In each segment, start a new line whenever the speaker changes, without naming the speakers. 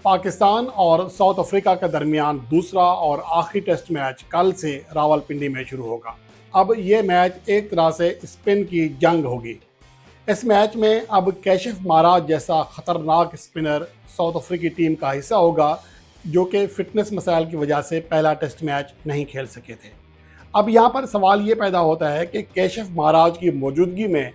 पाकिस्तान और south Africa के दरमियान दूसरा और आखिरी टेस्ट मैच कल से रावलपिंडी में शुरू होगा। अब ये मैच एक तरह से स्पिन की जंग होगी। इस मैच में अब कैशिफ महाराज जैसा खतरनाक स्पिनर साउथ अफ्रीकी टीम का हिस्सा होगा, जो कि फिटनेस मसाइल की वजह से पहला टेस्ट मैच नहीं खेल सके थे। अब यहाँ पर सवाल ये पैदा होता है कि कैशिफ महाराज की मौजूदगी में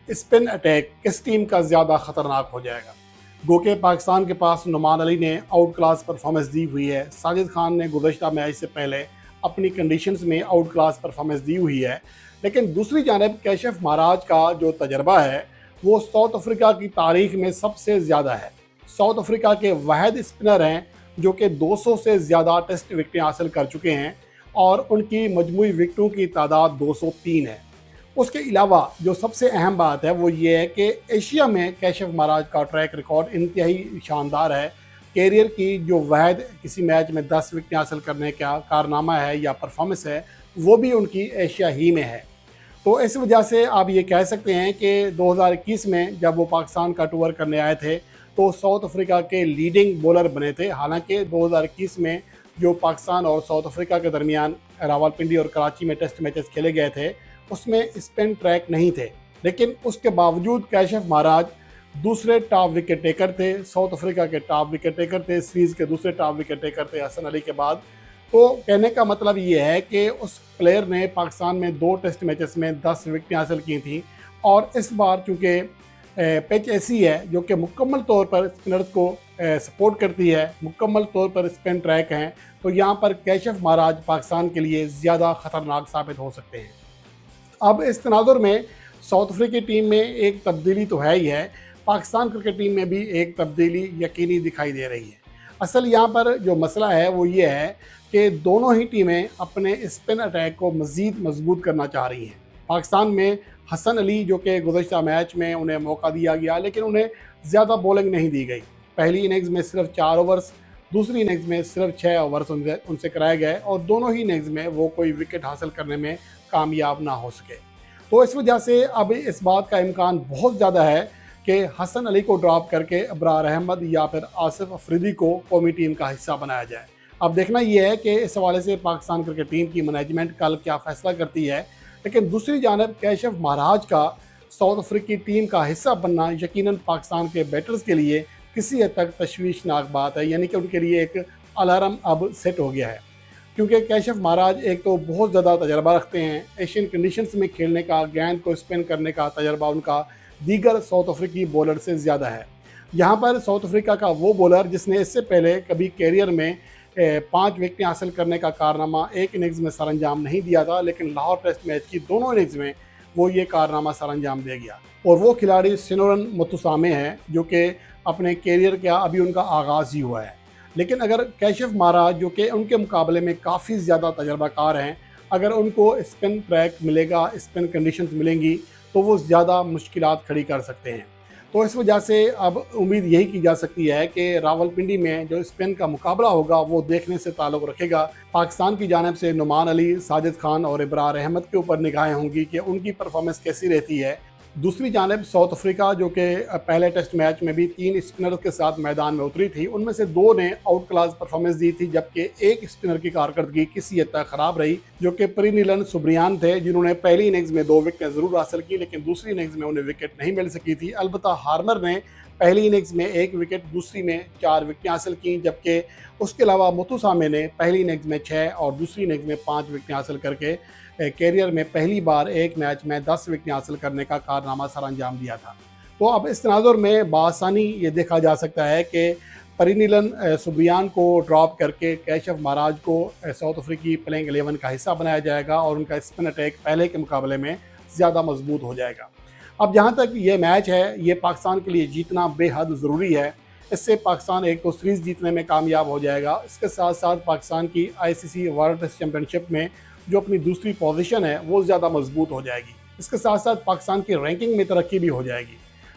स्पिन अटैक किस टीम का ज़्यादा खतरनाक हो जाएगा। गो के पाकिस्तान के पास नुमान अली ने आउट क्लास परफॉर्मेंस दी हुई है, साजिद खान ने गुज़श्ता मैच से पहले अपनी कंडीशंस में आउट क्लास परफॉर्मेंस दी हुई है, लेकिन दूसरी जानब कैशिफ महाराज का जो तजर्बा है वो साउथ अफ्रीका की तारीख में सबसे ज़्यादा है। साउथ अफ्रीका के वाहिद स्पिनर हैं जो कि 200 से ज़्यादा टेस्ट विकेटें हासिल कर चुके हैं और उनकी मजमूई विकेटों की तादाद 203 है। उसके अलावा जो सबसे अहम बात है वो ये है कि एशिया में कैशिफ महाराज का ट्रैक रिकॉर्ड इंतहाई शानदार है। कैरियर की जो वाहिद किसी मैच में 10 विकेटें हासिल करने का कारनामा है या परफॉर्मेंस है वो भी उनकी एशिया ही में है। तो इस वजह से आप ये कह सकते हैं कि 2021 में जब वो पाकिस्तान का टूर करने आए थे तो साउथ अफ्रीका के लीडिंग बॉलर बने थे। हालांकि 2021 में जो पाकिस्तान और साउथ अफ्रीका के दरमियान रावलपिंडी और कराची में टेस्ट मैचेस खेले गए थे उसमें स्पिन ट्रैक नहीं थे, लेकिन उसके बावजूद कैशिफ महाराज दूसरे टॉप विकेट टेकर थे, साउथ अफ्रीका के टॉप विकेट टेकर थे, सीरीज़ के दूसरे टॉप विकेट टेकर थे हसन अली के बाद। तो कहने का मतलब ये है कि उस प्लेयर ने पाकिस्तान में 2 टेस्ट मैचेस में 10 विकेटें हासिल की थी और इस बार चूँकि पिच ऐसी है जो कि मुकम्मल तौर पर स्पिनर्स को सपोर्ट करती है, मुकम्मल तौर पर स्पिन ट्रैक हैं, तो यहाँ पर कैशिफ महाराज पाकिस्तान के लिए ज़्यादा ख़तरनाक साबित हो सकते हैं। अब इस तनाजुर में साउथ अफ्रीकी टीम में एक तब्दीली तो है ही है, पाकिस्तान क्रिकेट टीम में भी एक तब्दीली यकीनी दिखाई दे रही है। असल यहाँ पर जो मसला है वो ये है कि दोनों ही टीमें अपने स्पिन अटैक को मज़ीद मजबूत करना चाह रही हैं। पाकिस्तान में हसन अली जो कि गुज़श्ता मैच में उन्हें मौका दिया गया लेकिन उन्हें ज़्यादा बॉलिंग नहीं दी गई। पहली इनिंग्स में सिर्फ 4 ओवर्स, दूसरी इनिंग्स में सिर्फ 6 ओवर्स उनसे कराए गए और दोनों ही इनिंग्स में वो कोई विकेट हासिल करने में कामयाब ना हो सके। तो इस वजह से अब इस बात का इम्कान बहुत ज़्यादा है कि हसन अली को ड्रॉप करके अबरार अहमद या फिर आसिफ अफरीदी को कौमी टीम का हिस्सा बनाया जाए। अब देखना यह है कि इस हवाले से पाकिस्तान क्रिकेट टीम की मैनेजमेंट कल क्या फ़ैसला करती है, लेकिन दूसरी जानब कैशिफ महाराज का साउथ अफ्रीकी टीम का हिस्सा बनना यकीनन पाकिस्तान के बैटर्स के लिए किसी हद तक तशवीशनाक बात है, यानी कि उनके लिए एक अलार्म अब सेट हो गया है। क्योंकि कैशिफ महाराज एक तो बहुत ज़्यादा तजर्बा रखते हैं, एशियन कंडीशंस में खेलने का, गेंद को स्पिन करने का तजर्बा उनका दीगर साउथ अफ्रीकी बॉलर से ज़्यादा है। यहाँ पर साउथ अफ्रीका का वो बॉलर जिसने इससे पहले कभी कैरियर में 5 विकेटें हासिल करने का कारनामा एक इनिंग्स में सरअंजाम नहीं दिया था, लेकिन लाहौर टेस्ट मैच की दोनों इनिंग्स में वो ये कारनामा सरअंजाम दे गया। और वो खिलाड़ी सिनोरन मुतुसामे हैं जो कि अपने कैरियर का अभी उनका आगाज़ ही हुआ है। लेकिन अगर कैशिफ महाराज जो कि उनके मुकाबले में काफ़ी ज़्यादा तजर्बाकार हैं, अगर उनको स्पिन ट्रैक मिलेगा, स्पिन कंडीशंस मिलेंगी तो वो ज़्यादा मुश्किलात खड़ी कर सकते हैं। तो इस वजह से अब उम्मीद यही की जा सकती है कि रावलपिंडी में जो स्पिन का मुकाबला होगा वो देखने से ताल्लुक़ रखेगा। पाकिस्तान की जानिब से नुमान अली, साजिद खान और इब्रार अहमद के ऊपर निगाहें होंगी कि उनकी परफॉर्मेंस कैसी रहती है। दूसरी जानिब साउथ अफ्रीका जो कि पहले टेस्ट मैच में भी 3 स्पिनर्स के साथ मैदान में उतरी थी, उनमें से 2 ने आउट क्लास परफॉर्मेंस दी थी, जबकि एक स्पिनर की कारकर्दगी किसी हद तक ख़राब रही जो कि परिनीलन सुब्रियान थे, जिन्होंने पहली इनिंग्स में 2 विकेटें ज़रूर हासिल की लेकिन दूसरी इनिंग्स में उन्हें विकेट नहीं मिल सकी थी। अलबत्ता हार्मर ने पहली इनिंग्स में 1 विकेट, दूसरी में 4 विकेटें हासिल की, जबकि उसके अलावा मुतुसामे ने पहली इनिंग्स में 6 और दूसरी इनिंग्स में 5 विकेटें हासिल करके कैरियर में पहली बार एक मैच में 10 विकेटें हासिल करने का कारनामा सरअंजाम दिया था। तो अब इस तनाजुर में बासानी ये देखा जा सकता है कि परिनीलन सुब्रियान को ड्रॉप करके कैशिफ महाराज को साउथ अफ्रीकी प्लेइंग 11 का हिस्सा बनाया जाएगा और उनका स्पिन अटैक पहले के मुकाबले में ज़्यादा मजबूत हो जाएगा। अब जहाँ तक ये मैच है ये पाकिस्तान के लिए जीतना बेहद ज़रूरी है। इससे पाकिस्तान एक तो सीरीज़ जीतने में कामयाब हो जाएगा, इसके साथ साथ पाकिस्तान की ICC वर्ल्ड टेस्ट चैम्पियनशिप में जो अपनी दूसरी पोजीशन है वो ज़्यादा मजबूत हो जाएगी। इसके साथ साथ पाकिस्तान की रैंकिंग में तरक्की भी हो जाएगी।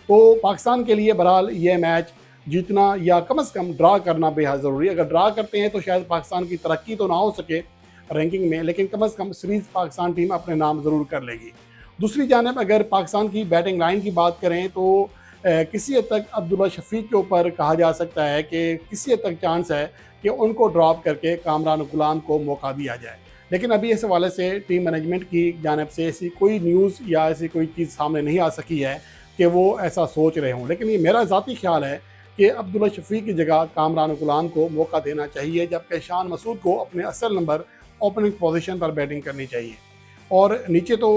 तो पाकिस्तान के लिए बहरहाल ये मैच जीतना या कम से कम ड्रा करना बेहद ज़रूरी है। अगर ड्रा करते हैं तो शायद पाकिस्तान की तरक्की तो ना हो सके रैंकिंग में, लेकिन कम से कम सीरीज़ पाकिस्तान टीम अपने नाम ज़रूर कर लेगी। दूसरी जानब अगर पाकिस्तान की बैटिंग लाइन की बात करें तो किसी हद तक अब्दुल्ला शफीक के ऊपर कहा जा सकता है कि किसी हद तक चांस है कि उनको ड्रॉप करके कामरान गुलाम को मौका दिया जाए। लेकिन अभी इस हवाले से टीम मैनेजमेंट की जानिब से ऐसी कोई न्यूज़ या ऐसी कोई चीज़ सामने नहीं आ सकी है कि वो ऐसा सोच रहे हों। लेकिन ये मेरा ज़ाती ख्याल है कि अब्दुल्ला शफीक की जगह कामरान गुलाम को मौका देना चाहिए, जबकि शान मसूद को अपने असल नंबर ओपनिंग पोजीशन पर बैटिंग करनी चाहिए। और नीचे तो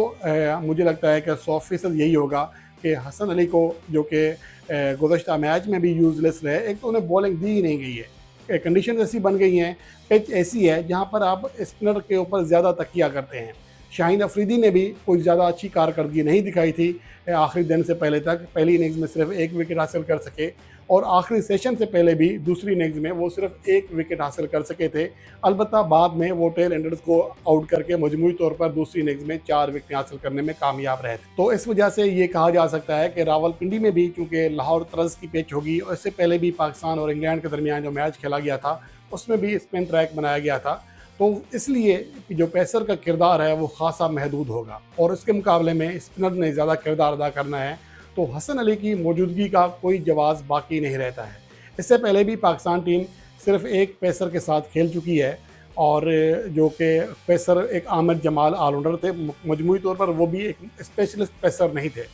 मुझे लगता है कि 100% यही होगा कि हसन अली को, जो कि गुज़श्ता मैच में भी यूज़लेस रहे, एक तो उन्हें बॉलिंग दी ही नहीं गई है, कंडीशन ऐसी बन गई हैं, पिच ऐसी है जहाँ पर आप स्पिनर के ऊपर ज़्यादा तकिया करते हैं। शाहीन अफरीदी ने भी कोई ज़्यादा अच्छी कारकर्दगी नहीं दिखाई थी आखिरी दिन से पहले तक। पहली इनिंग्स में सिर्फ 1 विकेट हासिल कर सके और आखिरी सेशन से पहले भी दूसरी इनिंग्स में वो सिर्फ 1 विकेट हासिल कर सके थे। अलबत्ता बाद में वो टेल एंडर्स को आउट करके मजमूई तौर पर दूसरी इनिंग्स में 4 विकेट हासिल करने में कामयाब रहे थे। तो इस वजह से ये कहा जा सकता है कि रावलपिंडी में भी, चूँकि लाहौर तर्ज की पिच होगी और इससे पहले भी पाकिस्तान और इंग्लैंड के दरमियान जो मैच खेला गया था उसमें भी स्पिन ट्रैक बनाया गया था, तो इसलिए जो पेसर का किरदार है वो खासा महदूद होगा और इसके मुकाबले में स्पिनर ने ज़्यादा किरदार अदा करना है, तो हसन अली की मौजूदगी का कोई जवाब बाकी नहीं रहता है। इससे पहले भी पाकिस्तान टीम सिर्फ एक पेसर के साथ खेल चुकी है और जो कि पेसर एक आमिर जमाल ऑलराउंडर थे, मजमूई तौर पर वो भी एक स्पेशलिस्ट पेसर नहीं थे।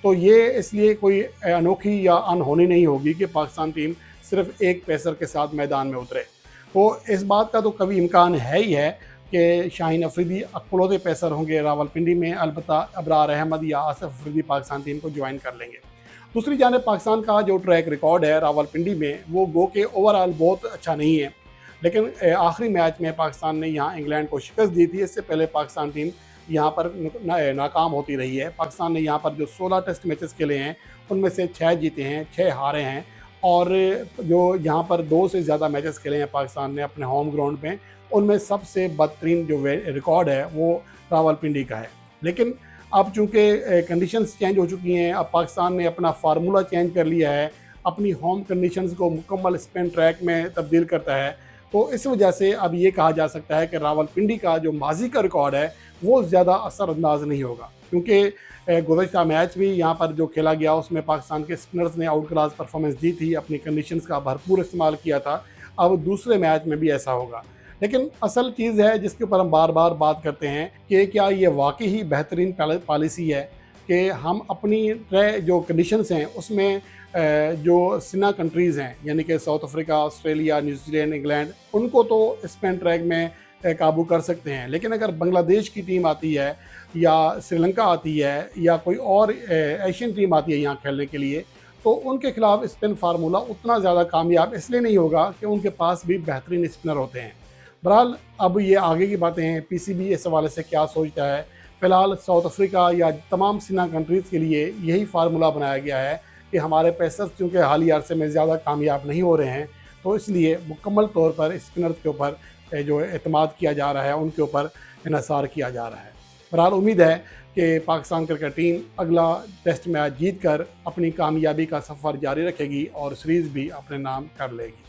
तो ये इसलिए कोई अनोखी या अनहोनी नहीं होगी कि पाकिस्तान टीम सिर्फ एक पेसर के साथ मैदान में उतरे। तो इस बात का तो कभी इम्कान है ही है कि शाहीन अफरीदी अकलौते पेसर होंगे रावलपिंडी में, अलबत्ता अबरार अहमद या आसिफ अफरीदी पाकिस्तान टीम को ज्वाइन कर लेंगे। दूसरी जानिब पाकिस्तान का जो ट्रैक रिकॉर्ड है रावलपिंडी में, वो गो के ओवरऑल बहुत अच्छा नहीं है, लेकिन आखिरी मैच में पाकिस्तान ने यहाँ इंग्लैंड को शिकस्त दी थी। इससे पहले पाकिस्तान टीम यहाँ पर नाकाम होती रही है। पाकिस्तान ने यहाँ पर जो 16 टेस्ट मैचेस खेले हैं उनमें से 6 जीते हैं, 6 हारे हैं और जो यहाँ पर 2 से ज़्यादा मैचेस खेले हैं पाकिस्तान ने अपने होम ग्राउंड में, उनमें सबसे बदतरीन जो रिकॉर्ड है वो रावलपिंडी का है। लेकिन अब चूँकि कंडीशंस चेंज हो चुकी हैं, अब पाकिस्तान ने अपना फार्मूला चेंज कर लिया है, अपनी होम कंडीशंस को मुकम्मल स्पिन ट्रैक में तब्दील करता है, तो इस वजह से अब ये कहा जा सकता है कि रावलपिंडी का जो माजी का रिकॉर्ड है वो ज़्यादा असरअंदाज नहीं होगा, क्योंकि गुज़श्ता मैच भी यहाँ पर जो खेला गया उसमें पाकिस्तान के स्पिनर्स ने आउट क्लास परफॉर्मेंस दी थी, अपनी कंडीशंस का भरपूर इस्तेमाल किया था। अब दूसरे मैच में भी ऐसा होगा। लेकिन असल चीज़ है जिसके ऊपर हम बार बार बात करते हैं कि क्या ये वाकई ही बेहतरीन पॉलिसी है कि हम अपनी जो कंडीशंस हैं उसमें जो सिना कंट्रीज़ हैं, यानी कि south Africa, Australia, New Zealand, England, उनको तो स्पिन ट्रैक में काबू कर सकते हैं, लेकिन अगर बांग्लादेश की टीम आती है या श्रीलंका आती है या कोई और एशियन टीम आती है यहाँ खेलने के लिए, तो उनके खिलाफ स्पिन फार्मूला उतना ज़्यादा कामयाब इसलिए नहीं होगा कि उनके पास भी बेहतरीन स्पिनर होते हैं। बहरहाल अब ये आगे की बातें हैं, पीसीबी इस हवाले से क्या सोचता है। फ़िलहाल साउथ अफ्रीका या तमाम सिना कंट्रीज़ के लिए यही फार्मूला बनाया गया है कि हमारे पेसर्स चूँकि हालिया अरसे में ज़्यादा कामयाब नहीं हो रहे हैं, तो इसलिए मुकम्मल तौर पर स्पिनर्स के ऊपर जो एतमाद किया जा रहा है, उनके ऊपर इन्हिसार किया जा रहा है। बहरहाल उम्मीद है कि पाकिस्तान क्रिकेट टीम अगला टेस्ट मैच जीत कर अपनी कामयाबी का सफ़र जारी रखेगी और सीरीज़ भी अपने नाम कर लेगी।